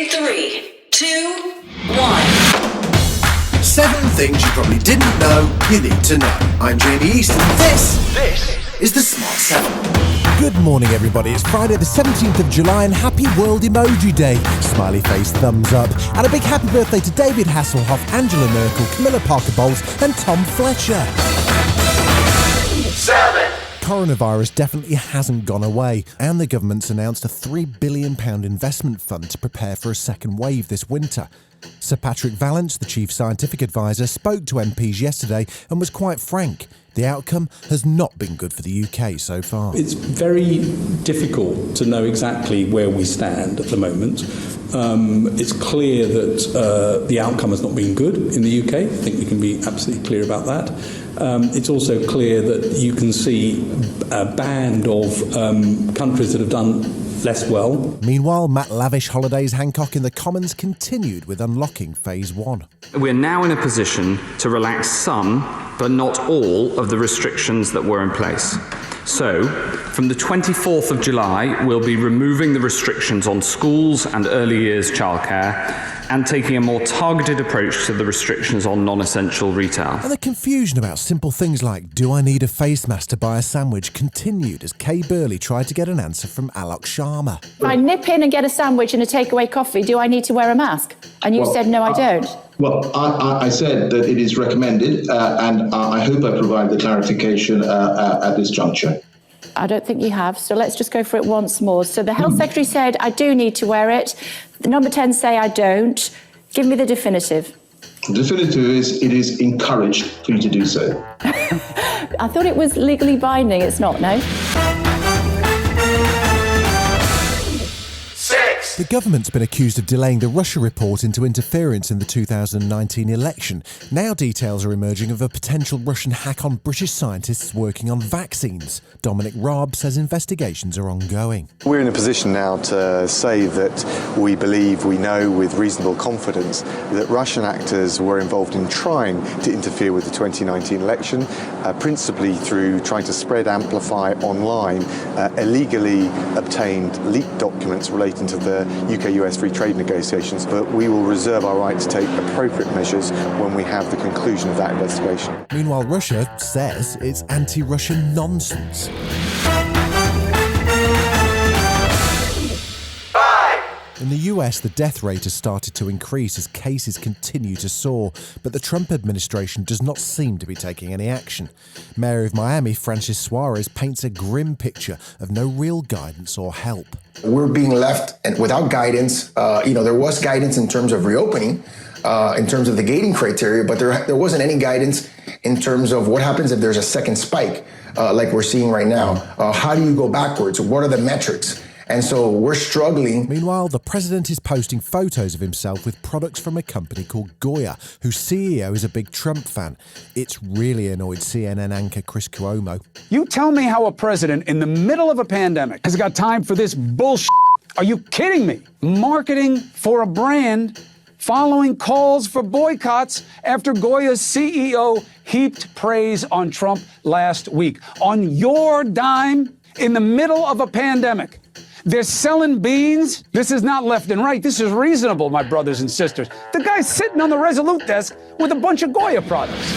3, 2, 1. 7 things you probably didn't know you need to know. I'm Jamie East, and this is the Smart 7. Good morning, everybody. It's Friday the 17th of July and happy World Emoji Day. Smiley face, thumbs up. And a big happy birthday to David Hasselhoff, Angela Merkel, Camilla Parker Bowles and Tom Fletcher. 7. Coronavirus definitely hasn't gone away, and the government's announced a £3 billion investment fund to prepare for a second wave this winter. Sir Patrick Vallance, the chief scientific advisor, spoke to MPs yesterday and was quite frank. The outcome has not been good for the UK so far. It's very difficult to know exactly where we stand at the moment. It's clear that the outcome has not been good in the UK. I think we can be absolutely clear about that. It's also clear that you can see a band of countries that have done less well. Meanwhile, Matt Lavish Holidays Hancock in the Commons continued with unlocking Phase 1. We're now in a position to relax some, but not all, of the restrictions that were in place. So, from the 24th of July, we'll be removing the restrictions on schools and early years childcare and taking a more targeted approach to the restrictions on non-essential retail. And the confusion about simple things like, do I need a face mask to buy a sandwich, continued as Kay Burley tried to get an answer from Alok Sharma. If I nip in and get a sandwich and a takeaway coffee, do I need to wear a mask? And you said, no, I don't. Well, I said that it is recommended, and I hope I provide the clarification at this juncture. I don't think you have, so let's just go for it once more. So the Health Secretary said, I do need to wear it. The number 10 say I don't. Give me the definitive. The definitive is it is encouraged for you to do so. I thought it was legally binding. It's not, no? The government's been accused of delaying the Russia report into interference in the 2019 election. Now details are emerging of a potential Russian hack on British scientists working on vaccines. Dominic Raab says investigations are ongoing. We're in a position now to say that we believe, we know with reasonable confidence that Russian actors were involved in trying to interfere with the 2019 election, principally through trying to spread, amplify online illegally obtained leaked documents relating to the UK-US free trade negotiations, but we will reserve our right to take appropriate measures when we have the conclusion of that investigation. Meanwhile, Russia says it's anti-Russian nonsense. In the US, the death rate has started to increase as cases continue to soar, but the Trump administration does not seem to be taking any action. Mayor of Miami, Francis Suarez, paints a grim picture of no real guidance or help. We're being left without guidance. There was guidance in terms of reopening, in terms of the gating criteria, but there wasn't any guidance in terms of what happens if there's a second spike, like we're seeing right now. How do you go backwards? What are the metrics? And so we're struggling. Meanwhile, the president is posting photos of himself with products from a company called Goya, whose CEO is a big Trump fan. It's really annoyed CNN anchor Chris Cuomo. You tell me how a president in the middle of a pandemic has got time for this bullshit. Are you kidding me? Marketing for a brand following calls for boycotts after Goya's CEO heaped praise on Trump last week. On your dime, in the middle of a pandemic. They're selling beans. This is not left and right. This is reasonable, my brothers and sisters. The guy's sitting on the Resolute desk with a bunch of Goya products.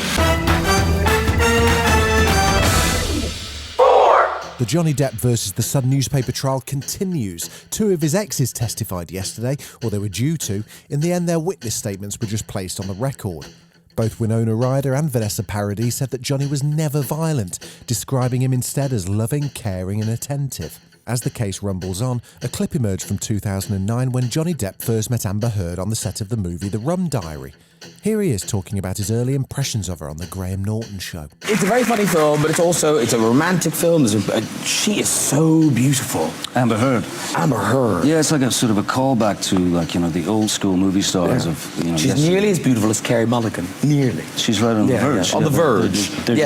4. The Johnny Depp versus the Sun newspaper trial continues. 2 of his exes testified yesterday, or they were due to. In the end, their witness statements were just placed on the record. Both Winona Ryder and Vanessa Paradis said that Johnny was never violent, describing him instead as loving, caring and attentive. As the case rumbles on, a clip emerged from 2009 when Johnny Depp first met Amber Heard on the set of the movie The Rum Diary. Here he is talking about his early impressions of her on the Graham Norton show. It's a very funny film, but it's a romantic film. She is so beautiful. Amber Heard. Amber Heard. Yeah, it's like a sort of a callback to, the old school movie stars of, She's nearly as beautiful as Carey Mulligan. Nearly. She's right on the verge. On the verge. They're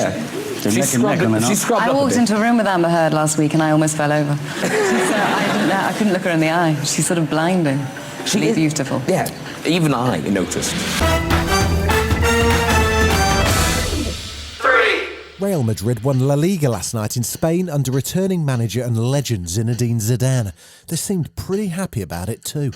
neck and neck coming up. I walked into a room with Amber Heard last week and I almost fell over. I couldn't look her in the eye. She's sort of blinding. She's really beautiful. Yeah, even I noticed. 3, Real Madrid won La Liga last night in Spain under returning manager and legend Zinedine Zidane. They seemed pretty happy about it too.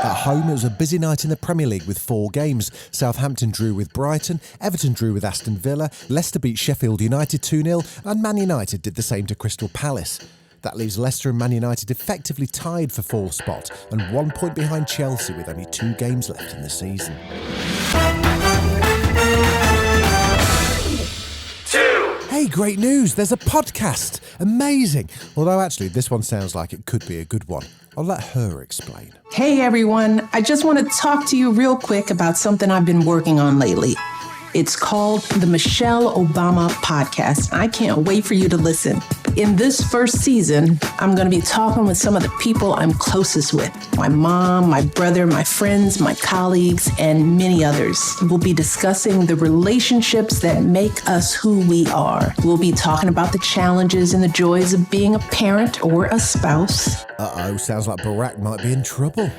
At home, it was a busy night in the Premier League with 4 games. Southampton drew with Brighton, Everton drew with Aston Villa, Leicester beat Sheffield United 2-0, and Man United did the same to Crystal Palace. That leaves Leicester and Man United effectively tied for 4th spot and 1 point behind Chelsea with only 2 games left in the season. 2. Hey, great news! There's a podcast! Amazing! Although actually, this one sounds like it could be a good one. I'll let her explain. Hey everyone, I just want to talk to you real quick about something I've been working on lately. It's called the Michelle Obama Podcast. I can't wait for you to listen. In this first season, I'm going to be talking with some of the people I'm closest with. My mom, my brother, my friends, my colleagues, and many others. We'll be discussing the relationships that make us who we are. We'll be talking about the challenges and the joys of being a parent or a spouse. Uh-oh, sounds like Barack might be in trouble.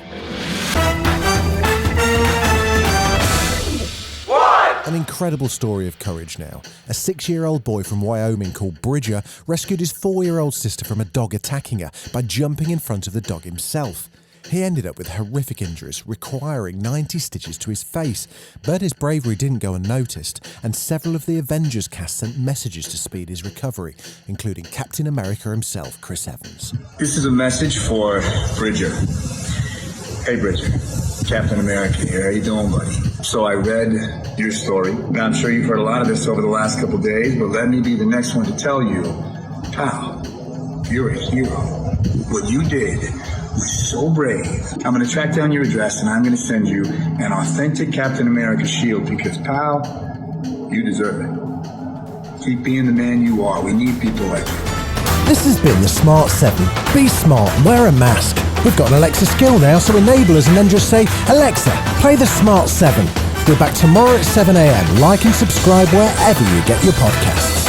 An incredible story of courage now. A 6-year-old boy from Wyoming called Bridger rescued his 4-year-old sister from a dog attacking her by jumping in front of the dog himself. He ended up with horrific injuries, requiring 90 stitches to his face, but his bravery didn't go unnoticed, and several of the Avengers cast sent messages to speed his recovery, including Captain America himself, Chris Evans. This is a message for Bridger. Hey Bridger, Captain America here. How you doing, buddy? So I read your story. Now I'm sure you've heard a lot of this over the last couple days, but let me be the next one to tell you, pal, you're a hero. What you did was so brave. I'm going to track down your address and I'm going to send you an authentic Captain America shield because, pal, you deserve it. Keep being the man you are. We need people like you. This has been the Smart 7. Be smart, wear a mask. We've got an Alexa skill now, so enable us and then just say, Alexa, play the Smart 7. We're back tomorrow at 7 a.m. Like and subscribe wherever you get your podcasts.